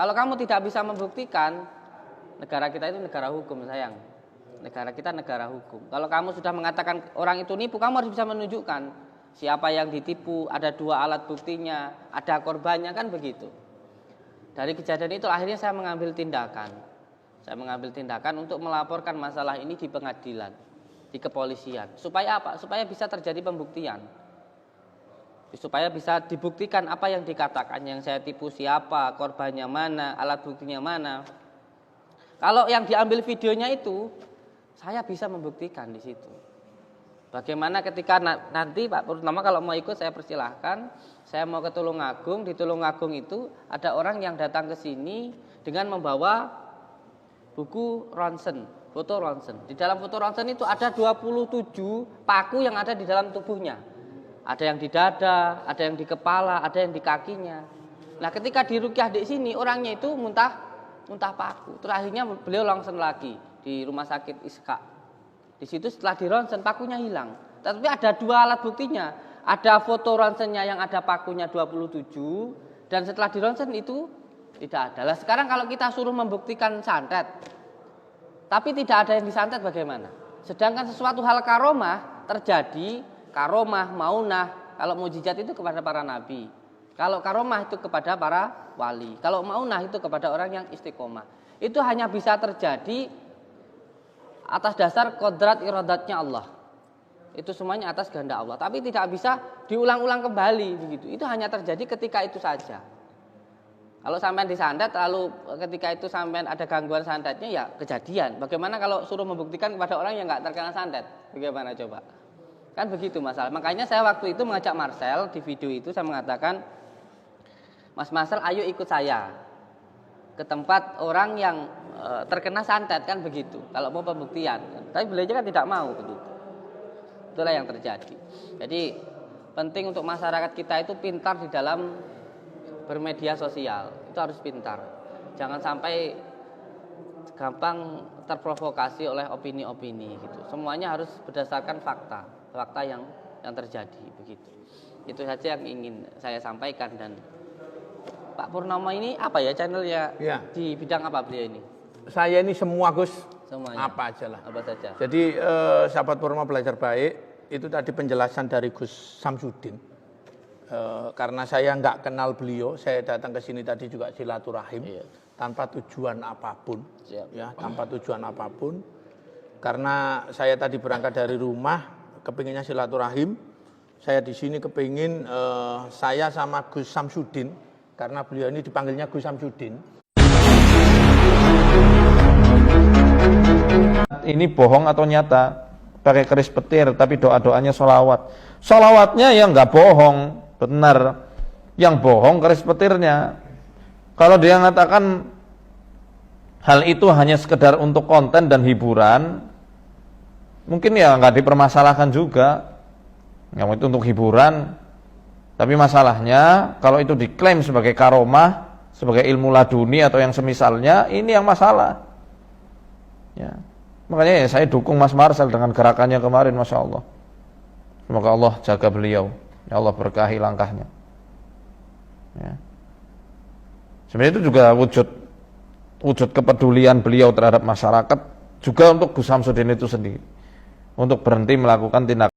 Kalau kamu tidak bisa membuktikan, negara kita itu negara hukum, sayang. Negara kita negara hukum. Kalau kamu sudah mengatakan orang itu nipu, kamu harus bisa menunjukkan siapa yang ditipu, ada 2 alat buktinya, ada korbannya, kan begitu. Dari kejadian itu akhirnya saya mengambil tindakan. Saya mengambil tindakan untuk melaporkan masalah ini di pengadilan, di kepolisian. Supaya apa? Supaya bisa terjadi pembuktian. Supaya bisa dibuktikan apa yang dikatakan, yang saya tipu siapa, korbannya mana, alat buktinya mana. Kalau yang diambil videonya itu, saya bisa membuktikan di situ. Bagaimana ketika nanti Pak Purnama kalau mau ikut saya persilahkan. Saya mau ke Tulungagung, di Tulungagung itu ada orang yang datang ke sini dengan membawa buku ronsen, foto ronsen. Di dalam foto ronsen itu ada 27 paku yang ada di dalam tubuhnya. Ada yang di dada, ada yang di kepala, ada yang di kakinya. Nah, ketika diruqyah di sini orangnya itu muntah paku. Terus akhirnya beliau ronsen lagi di rumah sakit Iska. Di situ setelah dironsen pakunya hilang. Tapi ada 2 alat buktinya. Ada foto ronsennya yang ada pakunya 27 dan setelah dironsen itu tidak ada. Lah sekarang kalau kita suruh membuktikan santet, tapi tidak ada yang disantet bagaimana? Sedangkan sesuatu hal karomah terjadi, karomah, maunah, kalau mukjizat itu kepada para nabi. Kalau karomah itu kepada para wali. Kalau maunah itu kepada orang yang istiqomah. Itu hanya bisa terjadi atas dasar kodrat iradatnya Allah. Itu semuanya atas kehendak Allah. Tapi tidak bisa diulang-ulang kembali begitu. Itu hanya terjadi ketika itu saja. Kalau sampean disantet lalu ketika itu sampean ada gangguan santetnya ya kejadian. Bagaimana kalau suruh membuktikan kepada orang yang nggak terkena santet? Bagaimana coba? Kan begitu masalah. Makanya saya waktu itu mengajak Marcel di video itu saya mengatakan, Mas Marcel ayo ikut saya ke tempat orang yang terkena santet, kan begitu. Kalau mau pembuktian, tapi beliau kan tidak mau begitu. Itulah yang terjadi. Jadi penting untuk masyarakat kita itu pintar di dalam bermedia sosial. Itu harus pintar. Jangan sampai gampang terprovokasi oleh opini-opini gitu. Semuanya harus berdasarkan fakta yang terjadi begitu. Itu saja yang ingin saya sampaikan. Dan Pak Purnama ini apa ya channelnya? Ya. Di bidang apa beliau ini? Saya ini semua Gus, semuanya. Apa aja lah. Apa saja. Jadi sahabat Purnama Belajar Baik, itu tadi penjelasan dari Gus Samsudin. Karena saya nggak kenal beliau, saya datang ke sini tadi juga silaturahim, tanpa tujuan apapun. Ya, tanpa tujuan apapun. Karena saya tadi berangkat dari rumah, kepinginnya silaturahim. Saya di sini kepingin saya sama Gus Samsudin, karena beliau ini dipanggilnya Gus Samsudin. Ini bohong atau nyata? Pakai keris petir tapi doa-doanya sholawat. Sholawatnya ya nggak bohong, benar. Yang bohong keris petirnya. Kalau dia mengatakan hal itu hanya sekedar untuk konten dan hiburan, mungkin ya nggak dipermasalahkan juga. Yang itu untuk hiburan. Tapi masalahnya kalau itu diklaim sebagai karomah, sebagai ilmu laduni atau yang semisalnya, ini yang masalah. Ya. Makanya ya saya dukung Mas Marcel dengan gerakannya kemarin, Masya Allah. Semoga Allah jaga beliau, ya Allah berkahi langkahnya. Ya. Sebenarnya itu juga wujud kepedulian beliau terhadap masyarakat, juga untuk Gus Samsudin itu sendiri, untuk berhenti melakukan tindakan